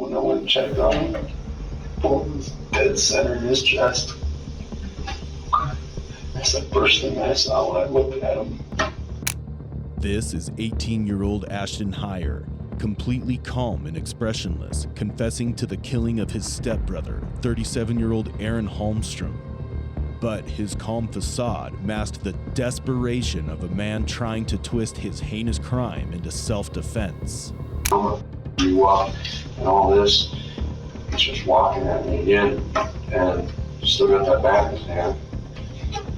When I went and checked on him, bullet was dead center in his chest. That's the first thing I saw when I looked at him. This is 18-year-old Ashton Heier, completely calm and expressionless, confessing to the killing of his stepbrother, 37-year-old Aaron Holmstrom. But his calm facade masked the desperation of a man trying to twist his heinous crime into self-defense. You walk and all this, he's just walking at me again, and still got that bat in his hand.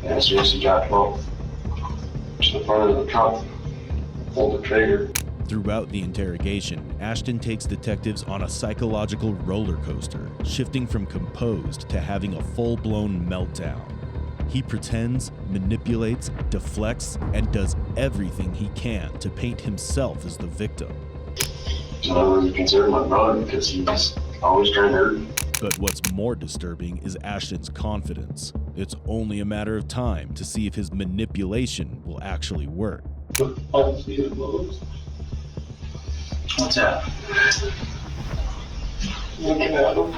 And as soon as he got close to the front of the truck, pulled the trigger. Throughout the interrogation, Ashton takes detectives on a psychological roller coaster, shifting from composed to having a full-blown meltdown. He pretends, manipulates, deflects, and does everything he can to paint himself as the victim. I don't really consider my brother because he was always trying to hurt me. But what's more disturbing is Ashton's confidence. It's only a matter of time to see if his manipulation will actually work. What's that? Looking at him.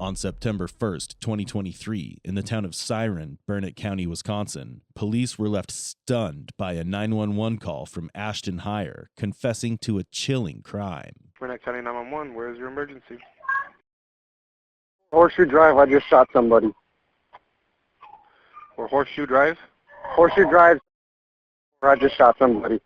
On September 1st, 2023, in the town of Siren, Burnett County, Wisconsin, police were left stunned by a 911 call from Ashton Heier confessing to a chilling crime. Burnett County 911, where is your emergency? Horseshoe Drive, I just shot somebody. Or Horseshoe Drive? Horseshoe Drive, I just shot somebody.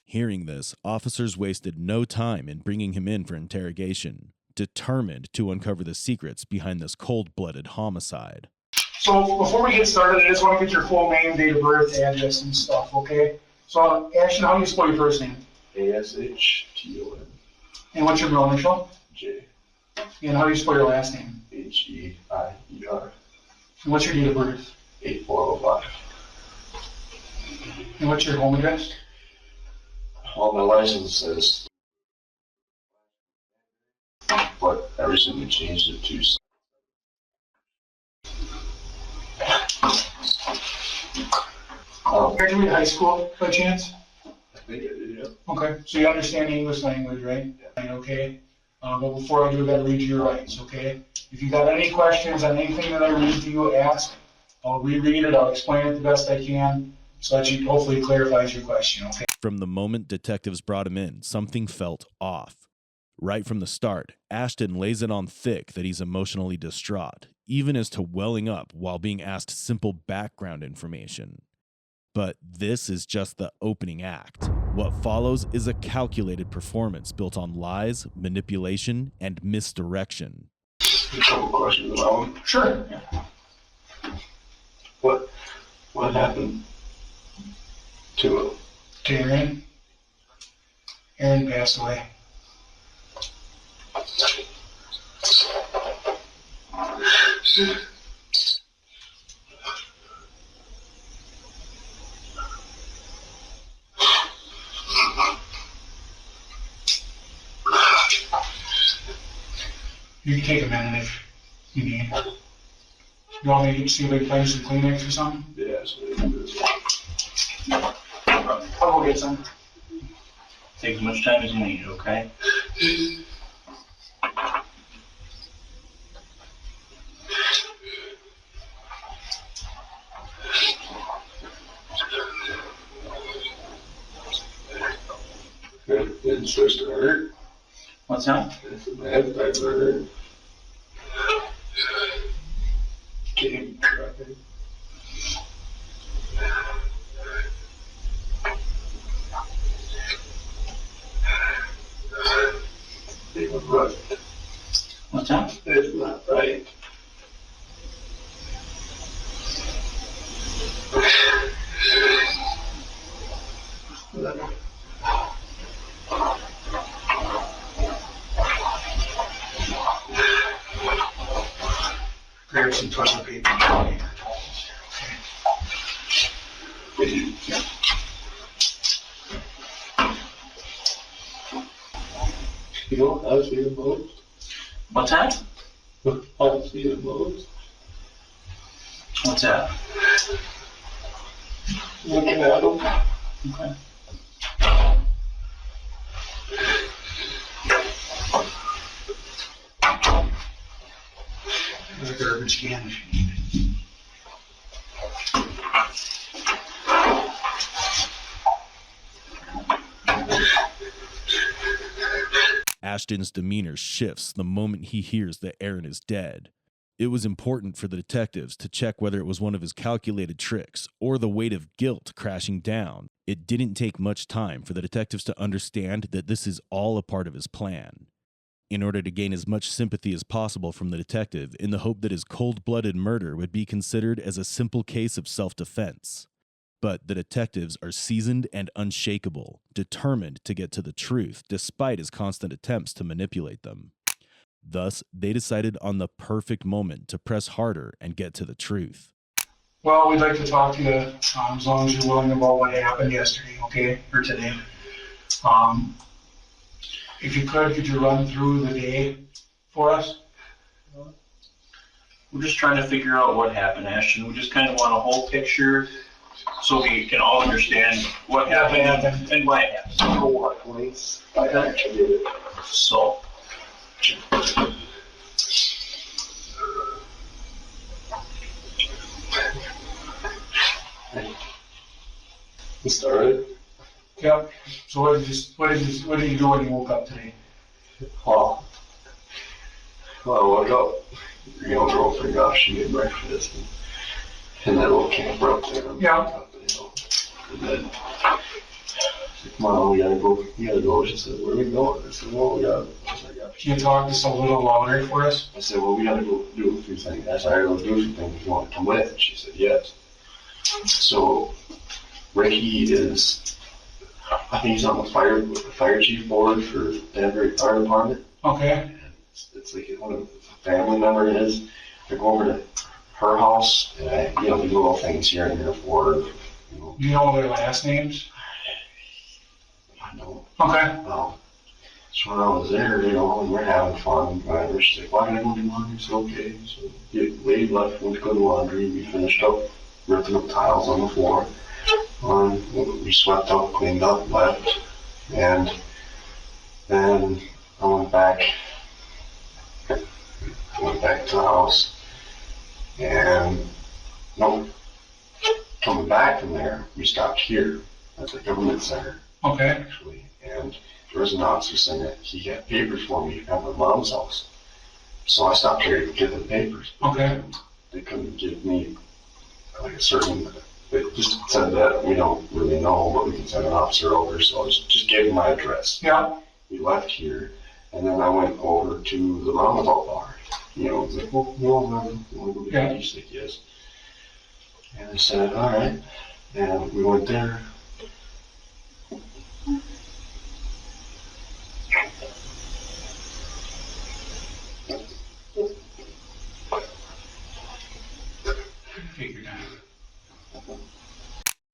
Hearing this, officers wasted no time in bringing him in for interrogation, determined to uncover the secrets behind this cold-blooded homicide. So before we get started, I just want to get your full name, date of birth, address, and stuff, okay? So, Ashton, how do you spell your first name? A-S-H-T-O-N. And what's your middle initial? J. And how do you spell your last name? H-E-I-E-R. And what's your date of birth? 8405. And what's your home address? All my license says, but I recently changed it to. Graduated high school by chance? I think I did, yeah. Okay, so you understand the English language, right? Yeah. Okay. But before I do, I gotta read you your rights, okay? If you got any questions on anything that I read to you, ask. I'll reread it, I'll explain it the best I can, so that you hopefully clarifies your question, okay? From the moment detectives brought him in, something felt off. Right from the start, Ashton lays it on thick that he's emotionally distraught, even as to welling up while being asked simple background information. But this is just the opening act. What follows is a calculated performance built on lies, manipulation, and misdirection. A couple questions about him. Sure. What happened to him? To Aaron? Aaron passed away. You can take a minute if you need. You want me to see if I can find some Kleenex or something? Yes. I'll go get some. Take as much time as you need, okay? It starts to hurt. What's that? It's a bad type of hurt. Can't cry. It was right. What's that? It's not right. Grab some toilet paper. You know, I was feeling most. What's that? I was feeling most. What's that? Looking at him. Okay. record scan if you need it. Ashton's demeanor shifts the moment he hears that Aaron is dead. It was important for the detectives to check whether it was one of his calculated tricks or the weight of guilt crashing down. It didn't take much time for the detectives to understand that this is all a part of his plan. In order to gain as much sympathy as possible from the detective, in the hope that his cold-blooded murder would be considered as a simple case of self-defense. But the detectives are seasoned and unshakable, determined to get to the truth despite his constant attempts to manipulate them. Thus, they decided on the perfect moment to press harder and get to the truth. Well, we'd like to talk to you as long as you're willing about what happened yesterday, okay, or today. If you could you run through the day for us? We're just trying to figure out what happened, Ashton. We just kind of want a whole picture so we can all understand what happened and why it happened. For what, please? I actually did it. So, We started. Yep. So what did you do when you woke up today? Well, I woke up, girlfriend got she made breakfast and that little camper up there. Yeah. Up the hill. And then, I said, come on, we gotta go. She said, where are we going? I said, well, Can you talk just a little louder for us? I said, well, we gotta go do a few things. I said, I gotta go do a few things. You want to come with? She said, yes. So, Ricky is, I think he's on the fire chief board for Danbury Fire Department. Okay. It's like one of a family member of his. I go over to her house and we do little things here and there for her. Do you know their last names? I know. Okay. So when I was there, and we're having fun, whatever, she's like, why did I go do laundry? It's okay. So the lady left, went to go do laundry. We finished up ripping up tiles on the floor. We swept up, cleaned up, left, and then I went back to the house, and coming back from there, we stopped here at the government center, Okay. actually, and there was an officer saying that he had papers for me at my mom's house. So I stopped here to get the papers. Okay. They couldn't give me like a certain, they just said that we don't really know, but we can send an officer over, so I just gave him my address. Yeah. We left here, and then I went over to the roundabout bar. I was like, well, you want to go get Yeah. He's like, yes. And I said, all right. And we went there. Figured out.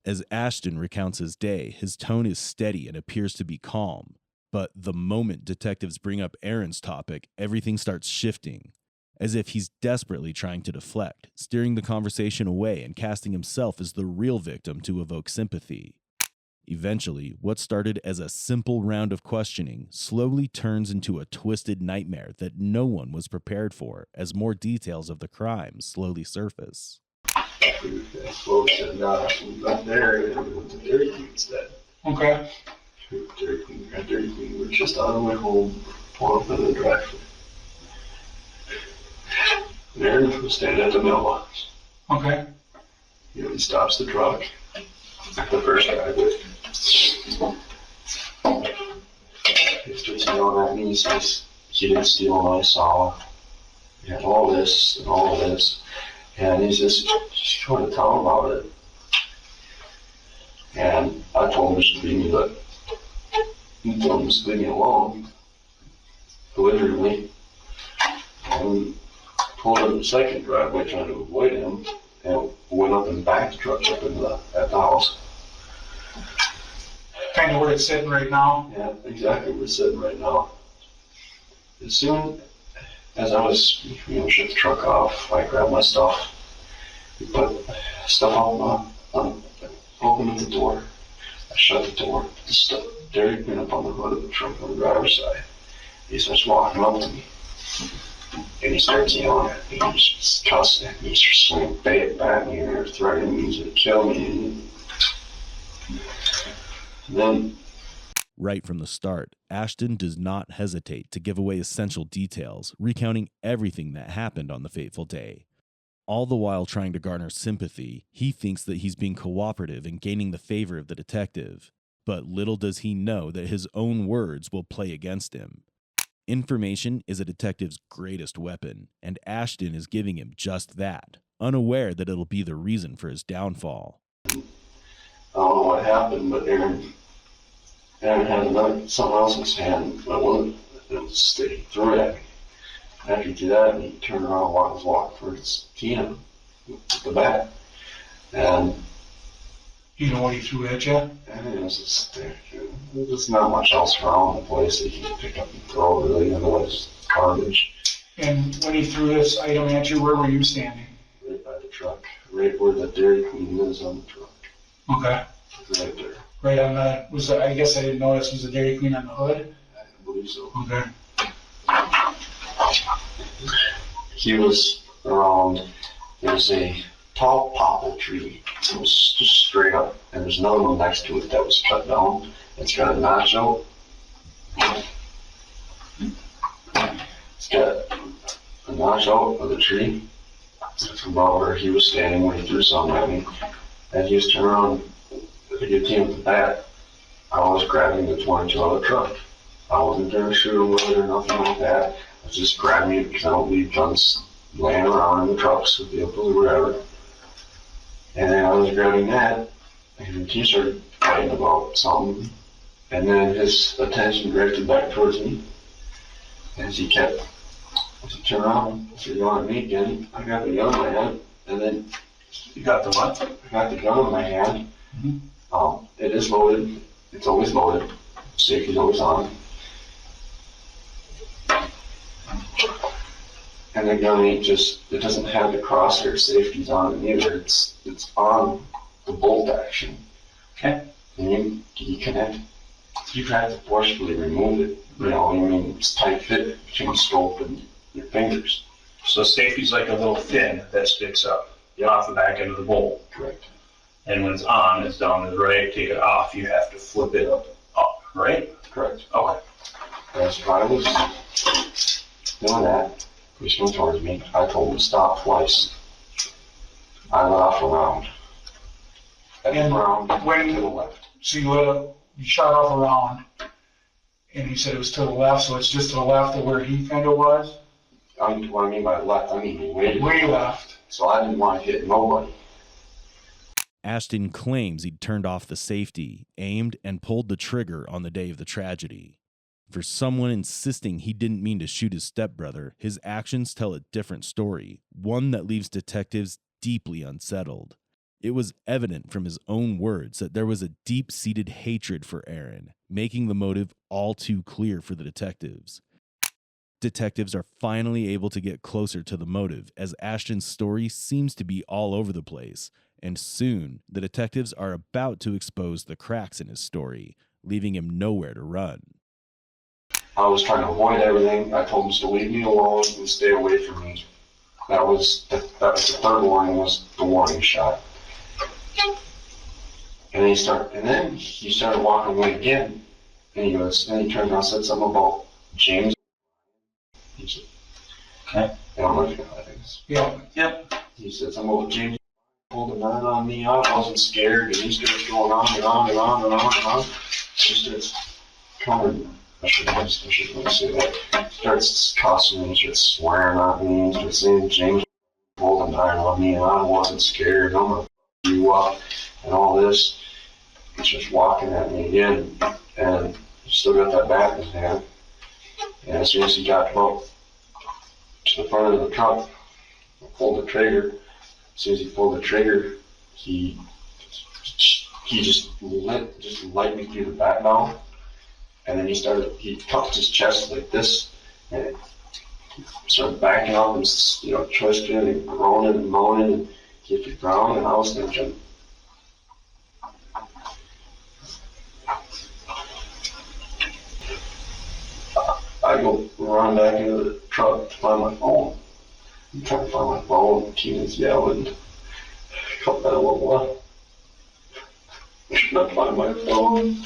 As Ashton recounts his day, his tone is steady and appears to be calm. But the moment detectives bring up Aaron's topic, everything starts shifting, as if he's desperately trying to deflect, steering the conversation away and casting himself as the real victim to evoke sympathy. Eventually, what started as a simple round of questioning slowly turns into a twisted nightmare that no one was prepared for as more details of the crime slowly surface. Well, we said, no, we left there, and we went to Dairy Queen instead. Okay. Dairy Queen, we're just on our way home, pull up in the driveway. And Aaron was standing at the mailbox. Okay. He stops the truck at the first driveway. He starts yelling at me, he says, he didn't steal my saw, and all this, and all this. And he's just trying to tell him about it. And I told him just to leave me alone, belligerently. And we pulled up the second driveway trying to avoid him, and went up and backed the truck up at the house. Kind of where it's sitting right now. Yeah, exactly where it's sitting right now. As soon as I was, shut the truck off, I grabbed my stuff. We put stuff on, opened the door. I shut the door. The stuff, Derek went up on the hood of the truck on the driver's side. He starts walking up to me. And he starts yelling at me, he's just cussing at me, he's just swinging bait at me, and they're threatening me to kill me. And then, Right from the start, Ashton does not hesitate to give away essential details, recounting everything that happened on the fateful day. All the while trying to garner sympathy, he thinks that he's being cooperative and gaining the favor of the detective. But little does he know that his own words will play against him. Information is a detective's greatest weapon, and Ashton is giving him just that, unaware that it'll be the reason for his downfall. I don't know what happened, but Aaron had something else in his hand, but it was sticking through it at me. After he did that, he turned around and was walking for his team with the bat. And You know what he threw at you? and it was just, there's not much else around the place that you can pick up and throw, really, otherwise it's garbage. And when he threw this item at you, where were you standing? Right by the truck, right where the Dairy Queen is on the truck, Okay. right there. Right on the, I guess I didn't notice, was the Dairy Queen on the hood? I believe so. Okay. He was around, there's a tall poplar tree. It was just straight up, and there's another one next to it that was cut down. It's got a notch out. It's got a notch out of the tree. That's about where he was standing when he threw something at me. And he was turning around to get him with the bat. I was grabbing the 22 out of the truck. I wasn't going to shoot him with it or nothing like that. I was just grabbing it because I don't leave guns laying around in the trucks or vehicles or whatever. And then I was grabbing that, and he started fighting about something. And then his attention drifted back towards me. As he turned around, he started yelling at me again. I got the gun in my hand, and then You got the what? I got the gun in my hand. It is loaded. It's always loaded. Safety's always on. And the gun ain't just, it doesn't have the crosshair safeties on it either. It's on the bolt action. Okay. And you connect, you have to forcefully remove it. You know, I mean, it's tight fit between the scope and your fingers. So safety's like a little fin that sticks up off the back end of the bolt. Correct. And when it's on, it's down to the right. Take it off, you have to flip it up, right? Correct. Okay. As I was doing that, he came towards me. I told him to stop twice. I let off a round. And round when- to the left. So you shot off a round, and you said it was to the left, so it's just to the left of where he kind of was? What I mean by left, I mean Way left. So I didn't want to hit nobody. Ashton claims he'd turned off the safety, aimed, and pulled the trigger on the day of the tragedy. For someone insisting he didn't mean to shoot his stepbrother, his actions tell a different story, one that leaves detectives deeply unsettled. It was evident from his own words that there was a deep-seated hatred for Aaron, making the motive all too clear for the detectives. Detectives are finally able to get closer to the motive, as Ashton's story seems to be all over the place, and soon the detectives are about to expose the cracks in his story, leaving him nowhere to run. I was trying to avoid everything. I told him to leave me alone and stay away from me. That was the third warning, was the warning shot. And then he started walking away again. And he turned around and said something about James. He said, Okay. I don't know if you know that is. Yeah. Yep. He said something about James pulled a gun on me. I wasn't scared. And he starts going on and on and on and on and on. He starts coming. I shouldn't really say that. Starts cussing me, starts swearing at me, starts saying James pulled a knife on me and I wasn't scared. I'm gonna f you up and all this. He's just walking at me again, and he still got that bat in his hand. And as soon as he got up to the front of the truck, I pulled the trigger. As soon as he pulled the trigger, he just light me through the bat now. And then he cupped his chest like this, and started backing up and, twisting and groaning and moaning and hit the ground, and I was thinking, I I go run back into the truck to find my phone. I'm trying to find my phone. Keenan's yelling. Come down, what? I should not find my phone.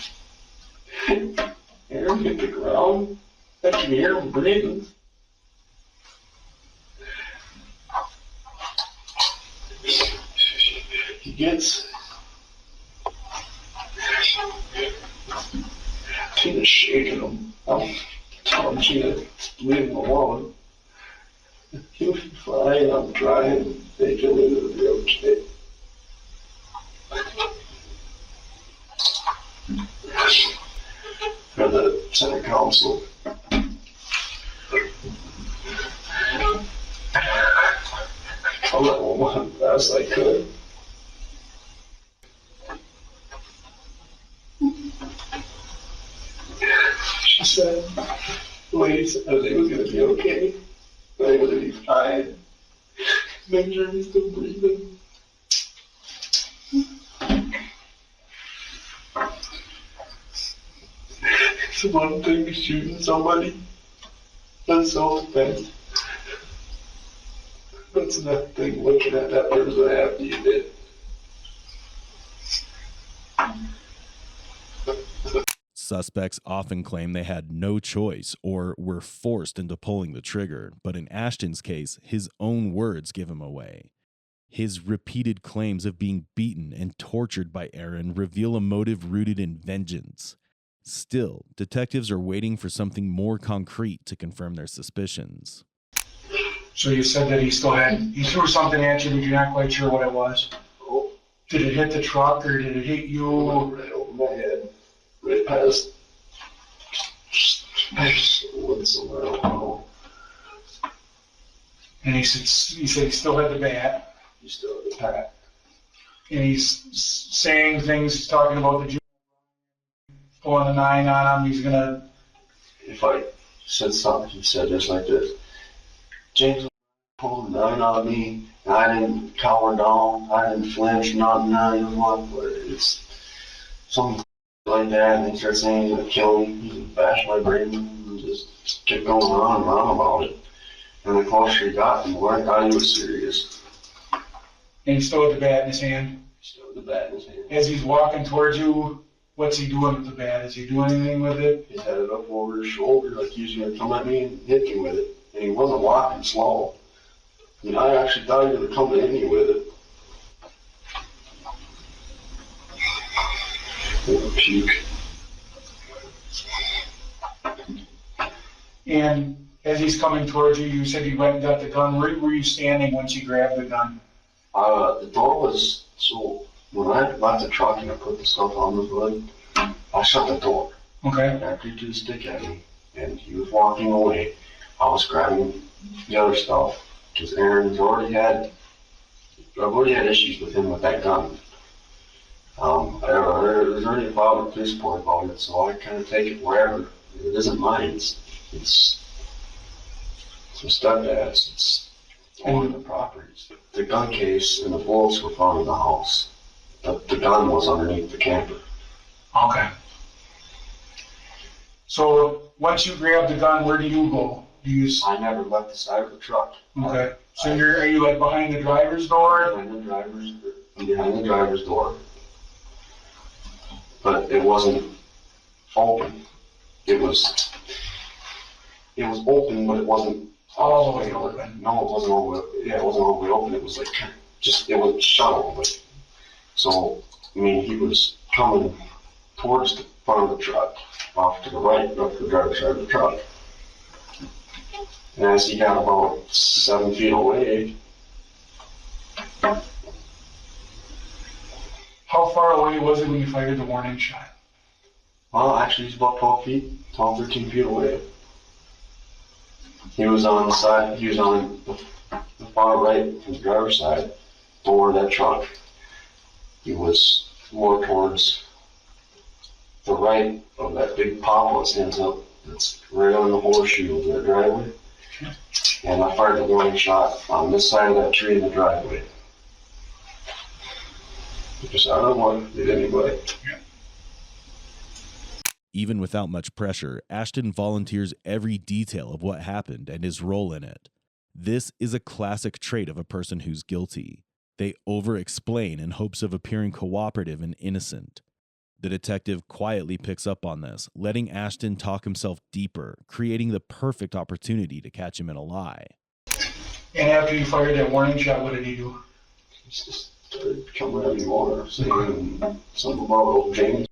Aaron hit the ground. I can hear him breathing. He gets. Tina's shaking him. I'm telling Tina to leave him alone. He'll be fine. I'm trying. They can leave the okay. For the center council. I told that woman as fast as I could. She said, the lady said it was going to be okay. But it was going to be fine. Make sure he's still breathing. It's one thing shooting somebody. That's self-defense. But it's another thing looking at that person after you did. Suspects often claim they had no choice or were forced into pulling the trigger, but in Ashton's case, his own words give him away. His repeated claims of being beaten and tortured by Aaron reveal a motive rooted in vengeance. Still, detectives are waiting for something more concrete to confirm their suspicions. So you said that he threw something at you, but you're not quite sure what it was. Oh, Did it hit the truck or did it hit you? right over my head. Right past. Went somewhere, I don't know. And he said he still had the bat. You still have the pack. And he's saying things, he's talking about the jury pulling a 9 on him. He's gonna. If I said something, he said just like this. James pulled a 9 on me, and I didn't cower down, I didn't flinch, nothing, but it's something like that, and they start saying he's gonna kill me, he's gonna bash my brain, and just kept going on and on about it. And the closer he got, the more I thought he was serious. And he still had the bat in his hand. He still had the bat in his hand. As he's walking towards you, what's he doing with the bat? Is he doing anything with it? He had it up over his shoulder like he was gonna come at me and hit me with it. And he wasn't walking slow. And I actually thought he was gonna come to hit me with it. Puke. And as he's coming towards you, you said you went and got the gun. Where were you standing once you grabbed the gun? The door was, so when I left the truck and I put the stuff on the hood, I shut the door. Okay. After he threw the stick at me and he was walking away, I was grabbing the other stuff because Aaron's already had issues with him with that gun. There's already a file with police report about it, so I kind of take it wherever. It isn't mine. It's some stepdad's. It's one of the properties. The gun case and the bullets were found in the house. The gun was underneath the camper. Okay. So once you grab the gun, where do you go? I never left the side of the truck. Okay. So are you like behind the driver's door? Behind the driver's door. But it wasn't open. It was open, but it wasn't all the way open. No, it wasn't all the way. Yeah, it wasn't all the way open. It was like it was shut all the way. So I mean, he was coming towards the front of the truck, off to the right, up the driver's side of the truck. And as he got about 7 feet away. How far away was it when you fired the warning shot? Well, actually, he's about 12, 13 feet away. He was on the side, he was on the far right from the driver's side door of that truck. He was more towards the right of that big poplar that stands up. That's right on the horseshoe of that driveway. And I fired the warning shot on this side of that tree in the driveway. Because I don't want to hit anybody. Even without much pressure, Ashton volunteers every detail of what happened and his role in it. This is a classic trait of a person who's guilty. They over-explain in hopes of appearing cooperative and innocent. The detective quietly picks up on this, letting Ashton talk himself deeper, creating the perfect opportunity to catch him in a lie. And after you fired that warning shot, what did he do? It's just started becoming every more, saying something about old James.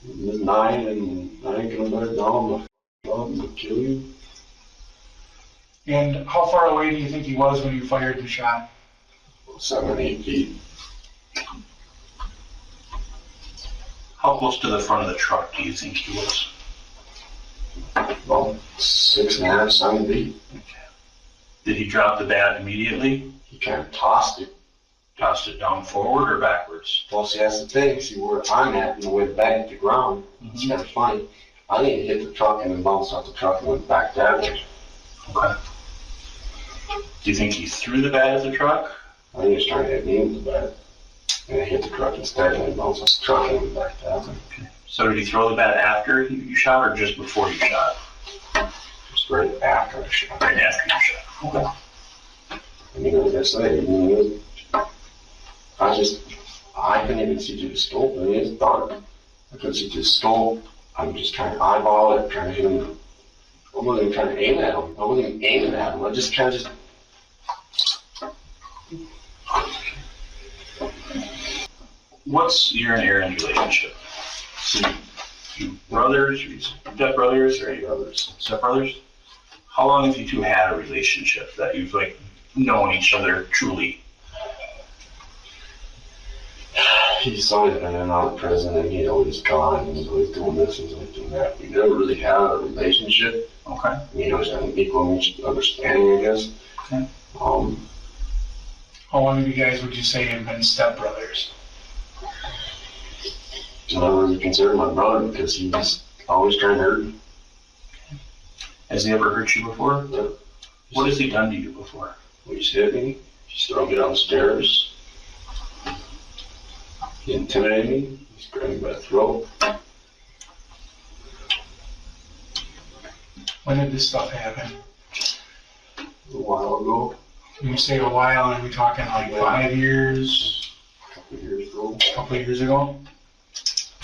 He's 9 and I ain't gonna let it down, I'll kill you. And how far away do you think he was when you fired the shot? 7, 8 feet. How close to the front of the truck do you think he was? About 6.5, 7 feet. Did he drop the bat immediately? He kind of tossed it. Tossed it down forward or backwards? Well, see, that's the thing. See where I'm at and the way back at the ground. It's kind of funny. I think it hit the truck and then bounced off the truck and went back that way. Okay. Do you think he threw the bat at the truck? I think he was trying to hit me with the bat. And it hit the truck instead and it bounced off the truck and went back that way. Okay. So did he throw the bat after you shot or just before you shot? Just right after I shot. Right after you shot. Okay. I mean, like I say, I couldn't even see through the scope. I mean, it's dark. I couldn't see through the scope. I'm just trying to eyeball it, trying to hit him. I wasn't even trying to aim at him. I wasn't even aiming at him. I just kind of What's your and Aaron's relationship? So you brothers, you stepbrothers, or you brothers? Stepbrothers? How long have you two had a relationship that you've like known each other truly? He's always been in and out of prison and he's always gone and he's always doing this and he's always doing that. We never really had a relationship. Okay. I mean, it was an equal understanding, I guess. Okay. How long have you guys, would you say, have been stepbrothers? I never really considered my brother because he was always trying to hurt me. Has he ever hurt you before? Yeah. What has he done to you before? He just hit me. He just threw me down the stairs. He intimidated me. He grabbed me by the throat. When did this stuff happen? A while ago. When you say a while, are we talking like 5 years? A couple of years ago. A couple of years ago?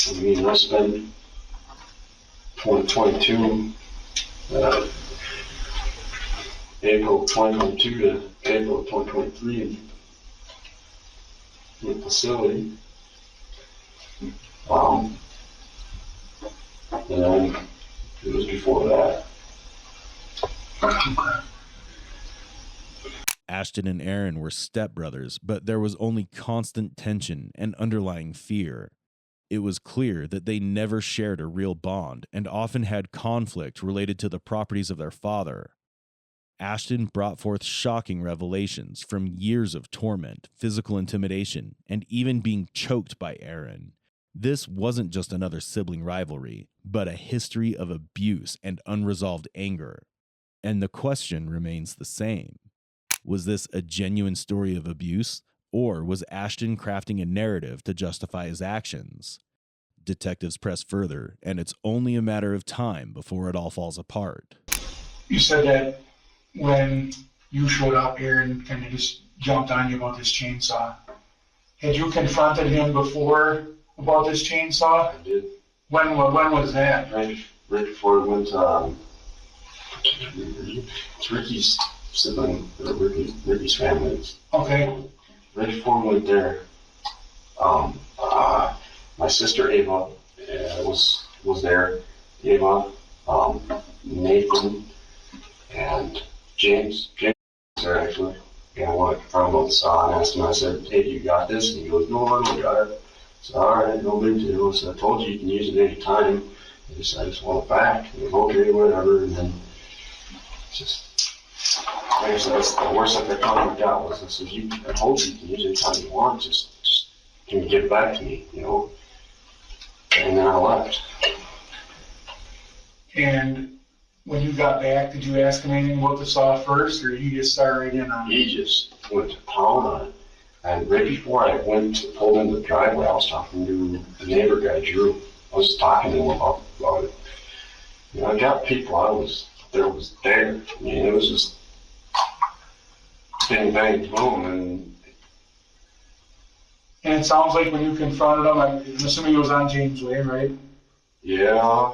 I mean, I spent 2022, April 2022 to April 2023 in the facility. And then it was before that. Ashton and Aaron were stepbrothers, but there was only constant tension and underlying fear. It was clear that they never shared a real bond and often had conflict related to the properties of their father. Ashton brought forth shocking revelations from years of torment, physical intimidation, and even being choked by Aaron. This wasn't just another sibling rivalry, but a history of abuse and unresolved anger. And the question remains the same. Was this a genuine story of abuse, or was Ashton crafting a narrative to justify his actions? Detectives press further, and it's only a matter of time before it all falls apart. You said that when you showed up, Aaron kind of just jumped on you about this chainsaw. Had you confronted him before about this chainsaw? I did. When was that? Right before we went to, it's Ricky's sibling, or Ricky's family. Okay. Right before we went there, my sister Ava was there. Ava, Nathan, and James was there actually. And I wanted to confront him about the saw and asked him, I said, hey, you got this? And he goes, no, I don't got it. I said, all right, no big deal. So I told you can use it any time. I just want it back. And he goes, okay, whatever. And then just, like I said, that's the worst that their comment got was, I said, I told you can use it anytime you want. Just can you give it back to me, you know? And then I left. And when you got back, did you ask him anything about the saw first, or you just started right in on it? He just went to town on it. And right before I went to pull into the driveway, I was talking to the neighbor guy, Drew. I was talking to him about it. You know, I got people there. I mean, it was just bang, bang, boom, and And it sounds like when you confronted him, I'm assuming it was on James Way, right? yeah.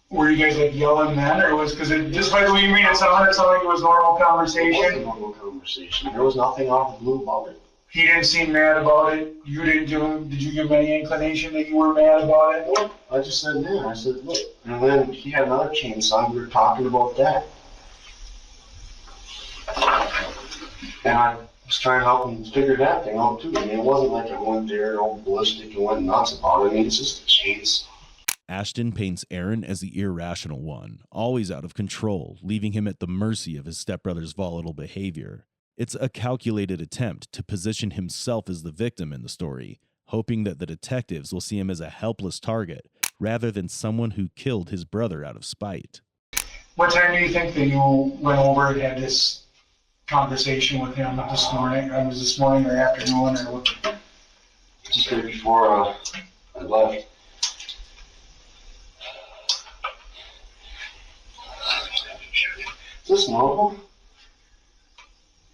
Were you guys like yelling then, or was, because just by the way you made it sound like it was normal It was a conversation? normal conversation. There was nothing out of the blue about it. He didn't seem mad about it. You didn't give him, did you give him any inclination that you were mad about it? I just said, man, I said, look. And then he had another chainsaw, we were talking about that. And I was trying to help him figure that thing out too. I mean, it wasn't like I went there all ballistic and went nuts about it. I mean, it's just a chainsaw. Ashton paints Aaron as the irrational one, always out of control, leaving him at the mercy of his stepbrother's volatile behavior. It's a calculated attempt to position himself as the victim in the story, hoping that the detectives will see him as a helpless target rather than someone who killed his brother out of spite. What time do you think that you went over and had this conversation with him this morning? Was this morning or afternoon or what? Just right before I left. Is this normal?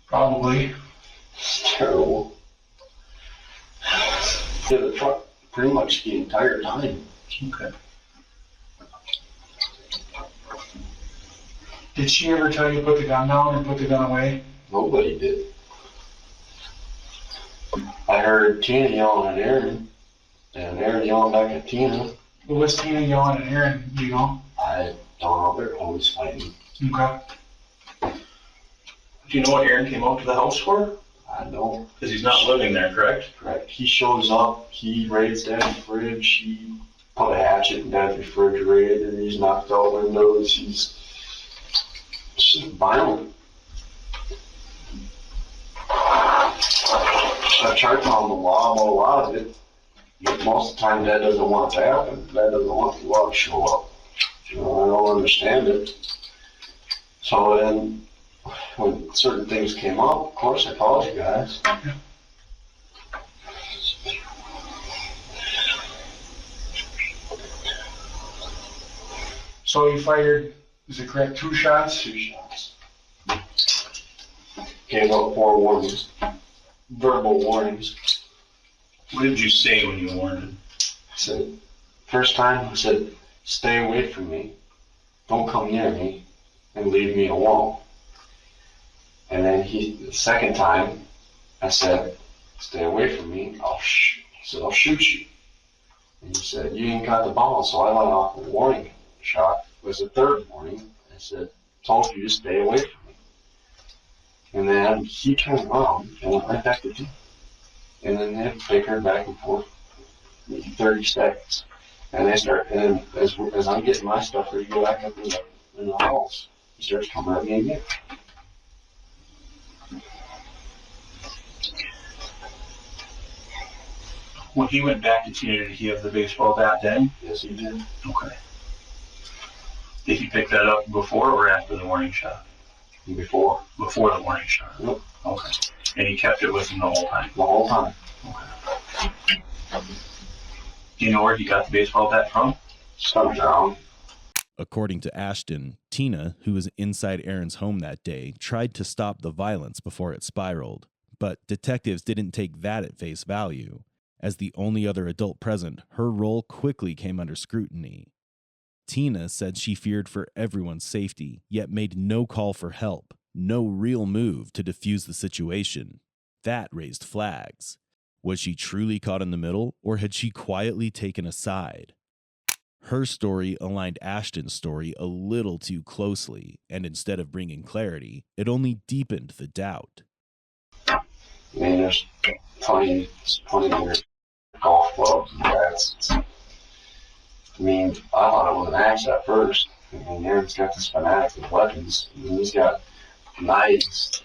Probably. It's terrible. Yeah, the truck pretty much the entire time. Okay. Did she ever tell you to put the gun down or put the gun away? Nobody did. I heard Tina yelling at Aaron, and Aaron yelling back at Tina. What was Tina yelling at Aaron, do you know? I don't know, they're always fighting. Okay. Do you know what Aaron came out to the house for? I know. Because he's not living there, correct? Correct. He shows up, he raids Dad's fridge, he put a hatchet in Dad's refrigerator, he's knocked out windows, it's just violent. I tried telling the law about a lot of it, but most of the time Dad doesn't want it to happen. Dad doesn't want the law to show up. You know, I don't understand it. So then, when certain things came up, of course I called you guys. So you fired, is it correct, 2 shots? 2 shots. Gave out 4 warnings. Verbal warnings. What did you say when you warned him? I said, first time, I said, stay away from me. Don't come near me and leave me alone. And then the second time, I said, stay away from me. I'll shoot you. And he said, you ain't got the ball, so I let off a warning shot. It was the 3rd warning. I said, told you to stay away from me. And then he turned around and went right back to me. And then they bickered back and forth, maybe 30 seconds. And as I'm getting my stuff ready to go back up in the house, he starts coming at me again. When he went back to Tina, did he have the baseball bat then? Yes, he did. Okay. Did he pick that up before or after the warning shot? Before. Before the warning shot? Yep. Okay. And he kept it with him the whole time? The whole time. Okay. Do you know where he got the baseball bat from? Somehow. According to Ashton, Tina, who was inside Aaron's home that day, tried to stop the violence before it spiraled. But detectives didn't take that at face value. As the only other adult present, her role quickly came under scrutiny. Tina said she feared for everyone's safety, yet made no call for help, no real move to defuse the situation. That raised flags. Was she truly caught in the middle, or had she quietly taken a side? Her story aligned Ashton's story a little too closely, and instead of bringing clarity, it only deepened the doubt. I mean, there's plenty of golf clubs and bats. I mean, I thought it was an axe at first. I mean, Aaron's got this fanatic with weapons. I mean, he's got knives.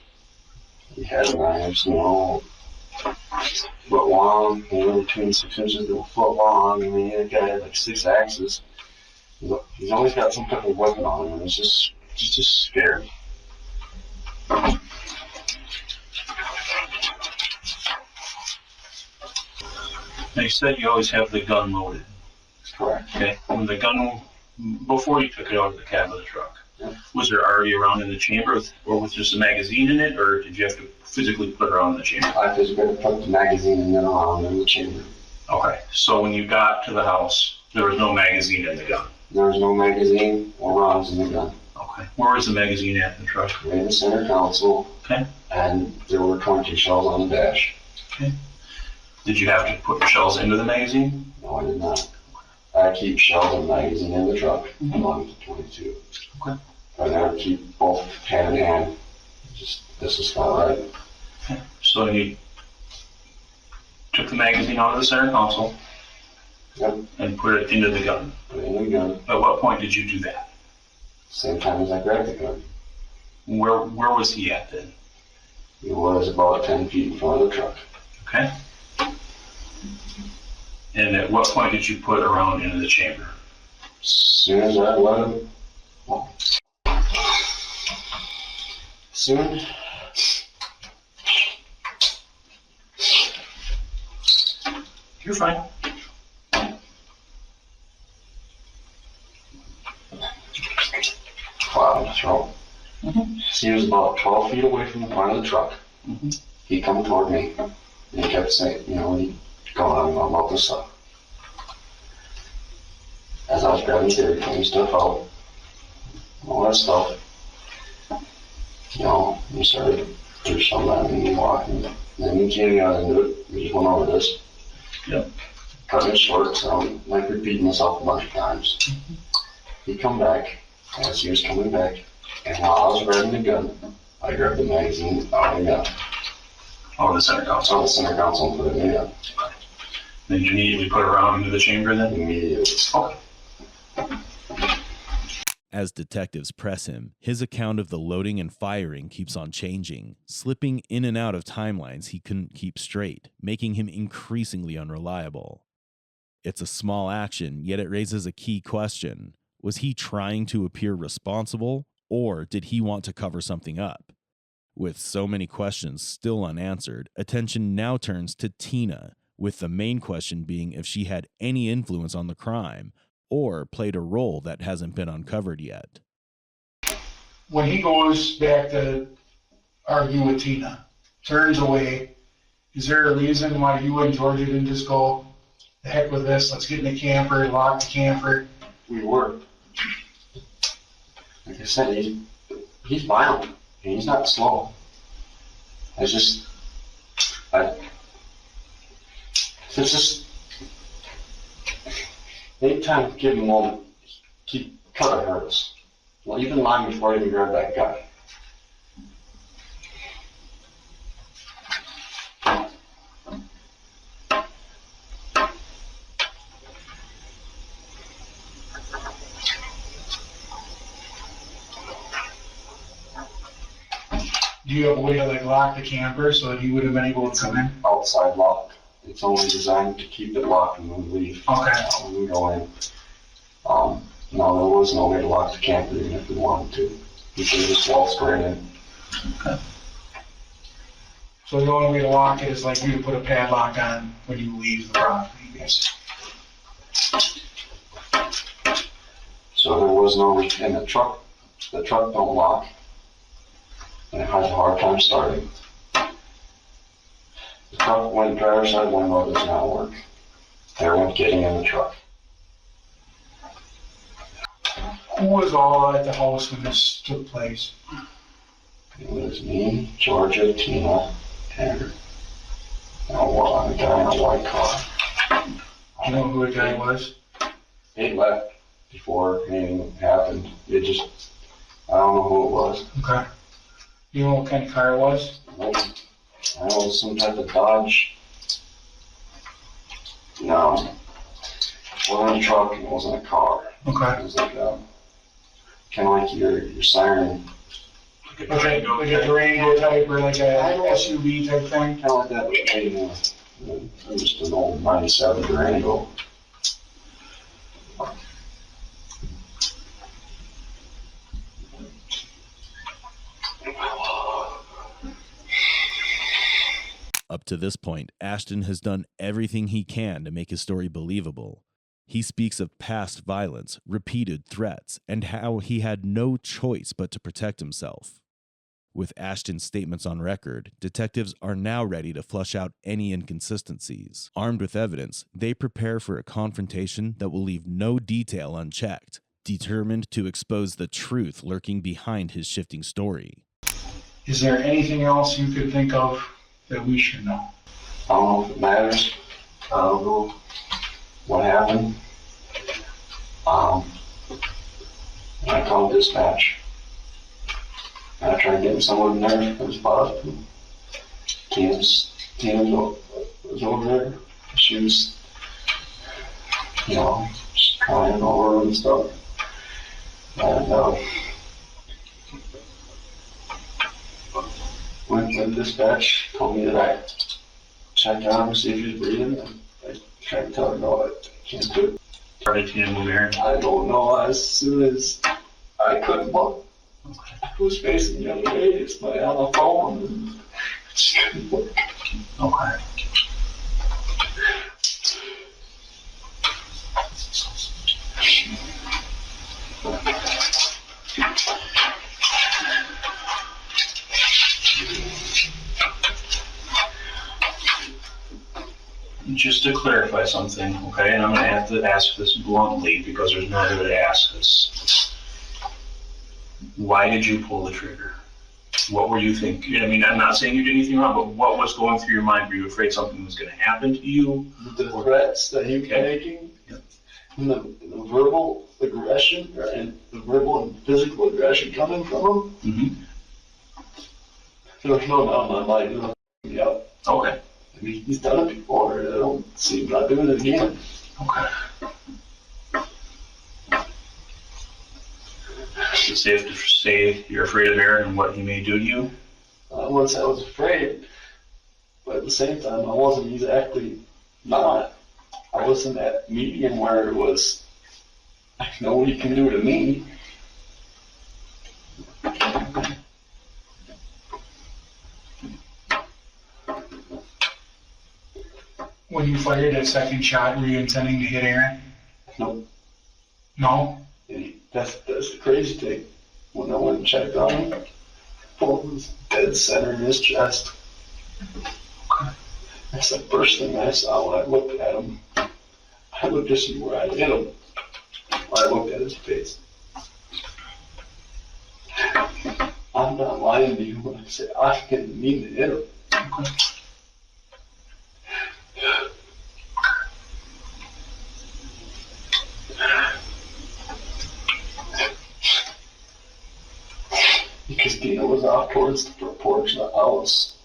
He has knives, you know, foot long, you know, between 6 inches to a foot long. I mean, that guy had like 6 axes. He's always got some type of weapon on him. It's just scary. Now you said you always have the gun loaded. Correct. Okay. When the gun, before you took it out of the cab of the truck, Yeah. was there already a round in the chamber, or with just a magazine in it, or did you have to physically put a round in the chamber? I just going to put the magazine and then around in the chamber. Okay. So when you got to the house, there was no magazine in the gun. There was no magazine or rounds in the gun. Okay. Where was the magazine at in the truck? We had the center console. Okay. And there were 22 shells on the dash. Okay. Did you have to put the shells into the magazine? No, I did not. I keep shells and magazine in the truck along with the 22. Okay. I never keep both hand in hand. This is not right. Okay. So you took the magazine out of the center console. Yep. And put it into the gun. Put it in the gun. At what point did you do that? Same time as I grabbed the gun. Where was he at then? He was about 10 feet in front of the truck. Okay. And at what point did you put a round into the chamber? As soon as I let him. Oh. Soon. You're fine. Cloud in the throat. He was about 12 feet away from the front of the truck. He come toward me and he kept saying, he going on about this stuff. As I was grabbing gear, cleaning stuff out, all that stuff, we started to some of that and walking. Then he came out into it, we just went over this. Yep. Cutting it short, so I'm like repeating myself a bunch of times. He come back, as he was coming back, and while I was grabbing the gun, I grabbed the magazine out of the gun. Out of the center console. Out of the center console and put it in the gun. Then you immediately put a round into the chamber then? Immediately. Okay. As detectives press him, his account of the loading and firing keeps on changing, slipping in and out of timelines he couldn't keep straight, making him increasingly unreliable. It's a small action, yet it raises a key question. Was he trying to appear responsible, or did he want to cover something up? With so many questions still unanswered, attention now turns to Tina, with the main question being if she had any influence on the crime, or played a role that hasn't been uncovered yet. When he goes back to argue with Tina, turns away, is there a reason why you and Georgia didn't just go, the heck with this, let's get in the camper, lock the camper? We were. Like I said, he's violent, and he's not slow. It's just, anytime you give him a moment, keep cutting hurts. Well, even lying before you grab that gun. Do you have a way to lock the camper so that he would have been able to come in? Outside lock. It's only designed to keep it locked when we leave. Okay. When we go in. No, there was no way to lock the camper even if we wanted to. We could have just waltzed right in. Okay. So the only way to lock it is you to put a padlock on when you leave the property, yes. So there was no, and the truck don't lock. And it has a hard time starting. The truck, when the driver's side window does not work. Everyone's getting in the truck. Who was all at the house when this took place? It was me, Georgia, Tina, and a guy in a white car. Do you know who the guy was? He left before anything happened. I don't know who it was. Okay. You know what kind of car it was? I know it was some type of Dodge. No. It wasn't a truck, and it wasn't a car. Okay. It was kind of like your Siren. Like a Durango type or like a SUV type thing? Kind of like that, but maybe just an old 97 Durango. Up to this point, Ashton has done everything he can to make his story believable. He speaks of past violence, repeated threats, and how he had no choice but to protect himself. With Ashton's statements on record, detectives are now ready to flush out any inconsistencies. Armed with evidence, they prepare for a confrontation that will leave no detail unchecked, determined to expose the truth lurking behind his shifting story. Is there anything else you could think of that we should know? I don't know if it matters. I don't know what happened. I called dispatch. I tried getting someone there that was positive. Cam's was over there. She was, just crying over and stuff. And went to dispatch, told me that I checked on her, see if she was breathing. And I tried to tell her, no, I can't do it. Started to move here. I don't know, as soon as I couldn't look. I was facing the other way, it's my on the phone, and she couldn't look. Okay. Just to clarify something, okay, and I'm going to have to ask this bluntly because there's no other way to ask this. Why did you pull the trigger? What were you thinking? I mean, I'm not saying you did anything wrong, but what was going through your mind? Were you afraid something was going to happen to you? The threats that he was making, and the verbal aggression, and the verbal and physical aggression coming from him, there's no doubt in my mind, he'll me out. Okay. I mean, he's done it before, and I don't see him not doing it again. Okay. Is it safe to say you're afraid of Aaron and what he may do to you? Once I was afraid, but at the same time, I wasn't exactly not. I was in that medium where it was, I know what he can do to me. When you fired that second shot, were you intending to hit Aaron? Nope. No? That's the crazy thing. When I went and checked on him, bullet was dead center in his chest. That's the first thing I saw when I looked at him. I looked to see where I hit him. When I looked at his face. I'm not lying to you when I say I didn't mean to hit him. Because Dina was off towards the front porch of the house.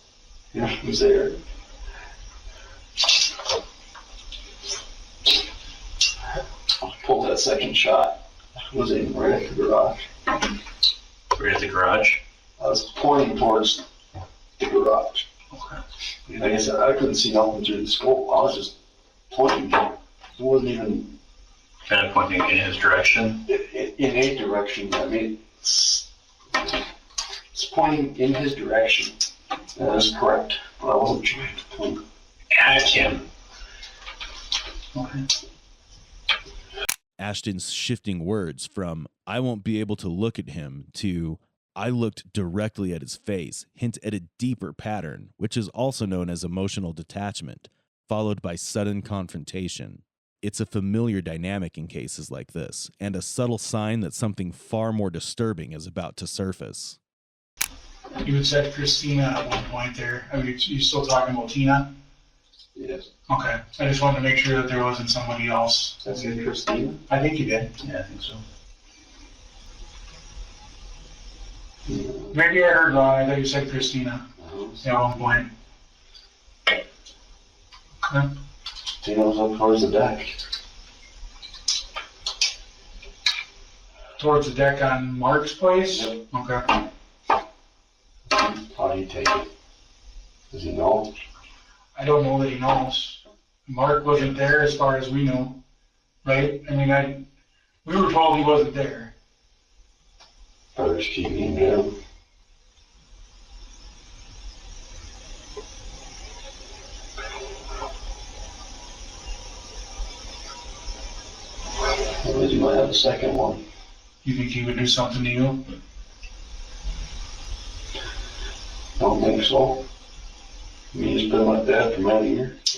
He was there. I pulled that second shot. I was aiming right at the garage. Right at the garage? I was pointing towards the garage. Okay. Like I said, I couldn't see nothing through the scope. I was just pointing. It wasn't even Kind of pointing in his direction? in a direction. I mean, it's pointing in his direction. That is correct. But I wasn't trying to point At him. Okay. Ashton's shifting words from, I won't be able to look at him, to, I looked directly at his face, hint at a deeper pattern, which is also known as emotional detachment, followed by sudden confrontation. It's a familiar dynamic in cases like this, and a subtle sign that something far more disturbing is about to surface. You had said Christina at one point there. Are you still talking about Tina? Yes. Okay. I just wanted to make sure that there wasn't somebody else. That's interesting. I think you did. Yeah, I think so. Maybe I heard wrong. I thought you said Christina at one point. Okay. Tina was up towards the deck. Towards the deck on Mark's place? Yep. Okay. How do you take it? Does he know? I don't know that he knows. Mark wasn't there as far as we know, right? I mean, we were told he wasn't there. Better just keep him down. might have a second one. You think he would do something to you? Don't think so. I mean, he's been like that for many years.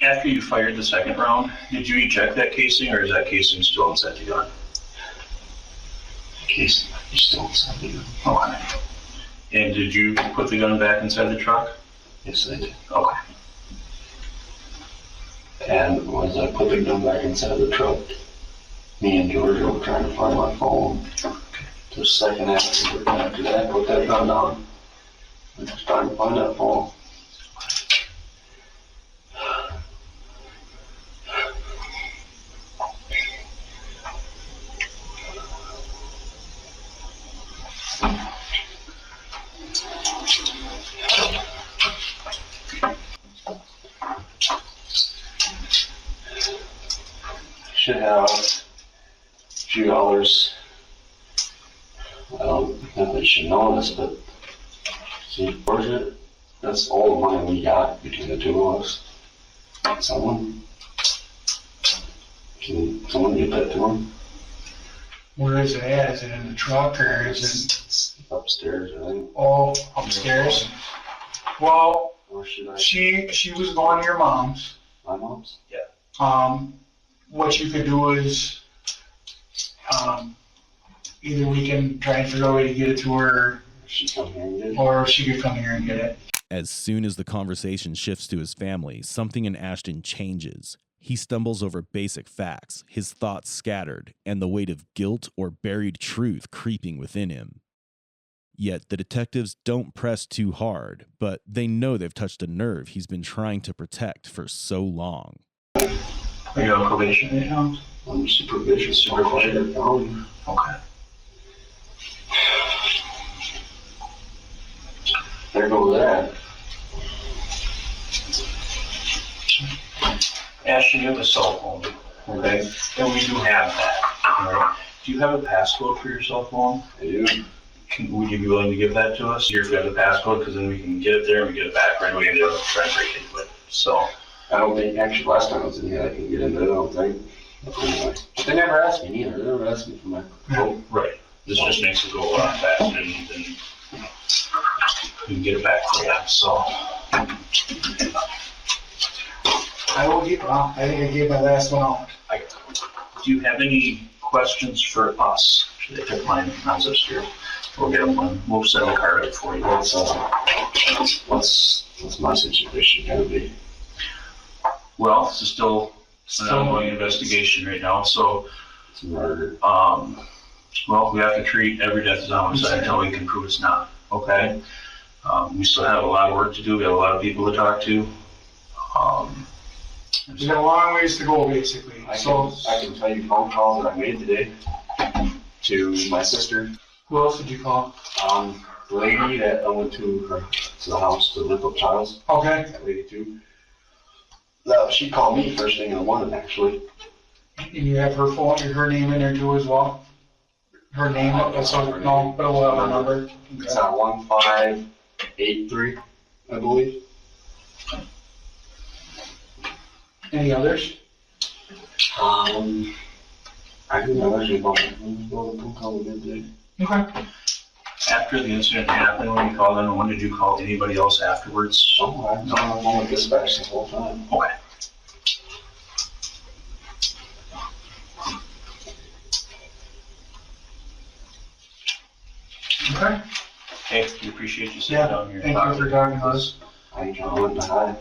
After you fired the second round, did you eject that casing, or is that casing still inside the gun? Casey, he's still inside the gun. Okay. And did you put the gun back inside the truck? Yes, I did. Okay. And as I put the gun back inside the truck, me and Georgia were trying to find my phone. The second after that, I put that gun down. I'm just trying to find that phone. Should have a few dollars. I don't think they should know this, but see, Georgia, that's all the money we got between the two of us. Can someone get that to him? Where is it at? Is it in the truck or is It's upstairs, I think. it all upstairs? Well, Or should I? she was going to your mom's. My mom's? What you could do is, either we can try and figure out a way to get it to her, She come here and get it? or she could come here and get it. As soon as the conversation shifts to his family, something in Ashton changes. He stumbles over basic facts, his thoughts scattered, and the weight of guilt or buried truth creeping within him. Yet the detectives don't press too hard, but they know they've touched a nerve he's been trying to protect for so long. Are you on probation right now? I'm supervision supervisor. Okay. There goes that. Ashton, you have a cell phone, okay? And we do have that, all right? Do you have a passcode for your cell phone? I do. Would you be willing to give that to us? Here, if you have the passcode, because then we can get it there and we get it back right away and they'll try and break into it. So, I don't think, actually, last time I was in here, I can get into it, I don't think. But anyway, they never asked me either. They never asked me for my code. right. This just makes it go a lot faster and then we can get it back for you. So, I will give, I think I gave my last one out. do you have any questions for us? Should I took mine upstairs? We'll get them one. We'll send the card up for you. What's my situation gonna be? Well, this is still an ongoing investigation right now, so, It's murder. well, we have to treat every death as homicide until we can prove it's not, okay? We still have a lot of work to do, we have a lot of people to talk to. We got a long ways to go, basically. I So, can tell you phone calls that I made today to my sister. who else did you call? The lady that I went to the house to lift up Child's, Okay. that lady too. No, she called me first thing in the morning, actually. And you have her phone, her name in there too as well? Her name, that's all, no, but we'll have her number. It's at 1583, I believe. Any others? I think I actually bought a phone call today. Okay. After the incident happened, when you called in, when did you call anybody else afterwards? Oh, I was on the phone with dispatch the whole time. Okay. Okay. Hey, we appreciate you sitting Yeah, down here. thank you for talking to us. I ain't trying to went behind.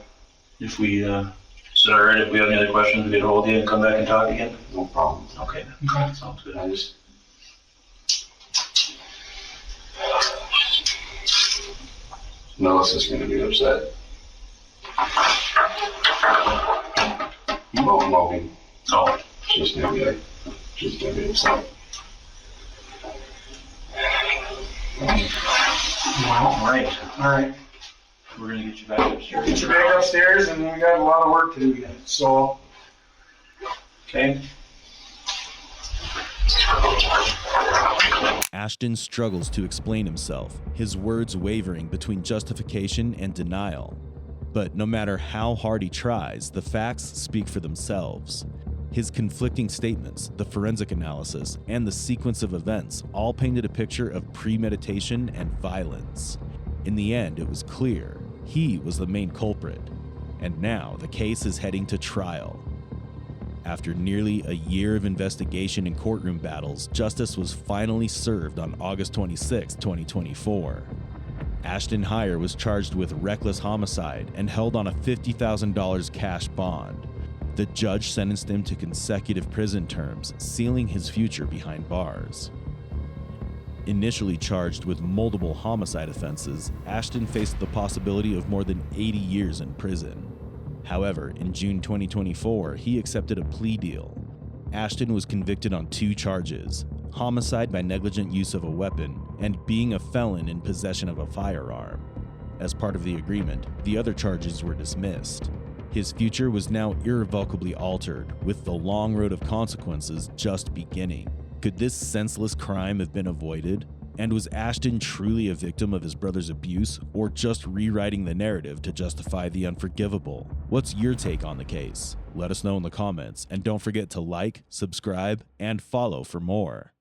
If we, is it all right if we have any other questions, we get a hold of you and come back and talk again? No problem. Okay, Okay. sounds good. I just. Melissa's gonna be upset. Logan. Oh, She's gonna be upset. all right. All right. We're gonna get you back upstairs. Get you back upstairs and we got a lot of work to do yet, so. Okay. Ashton struggles to explain himself, his words wavering between justification and denial. But no matter how hard he tries, the facts speak for themselves. His conflicting statements, the forensic analysis, and the sequence of events all painted a picture of premeditation and violence. In the end, it was clear he was the main culprit, and now the case is heading to trial. After nearly a year of investigation and courtroom battles, justice was finally served on August 26, 2024. Ashton Heier was charged with reckless homicide and held on a $50,000 cash bond. The judge sentenced him to consecutive prison terms, sealing his future behind bars. Initially charged with multiple homicide offenses, Ashton faced the possibility of more than 80 years in prison. However, in June 2024, he accepted a plea deal. Ashton was convicted on 2 charges: homicide by negligent use of a weapon and being a felon in possession of a firearm. As part of the agreement, the other charges were dismissed. His future was now irrevocably altered, with the long road of consequences just beginning. Could this senseless crime have been avoided? And was Ashton truly a victim of his brother's abuse, or just rewriting the narrative to justify the unforgivable? What's your take on the case? Let us know in the comments, and don't forget to like, subscribe, and follow for more.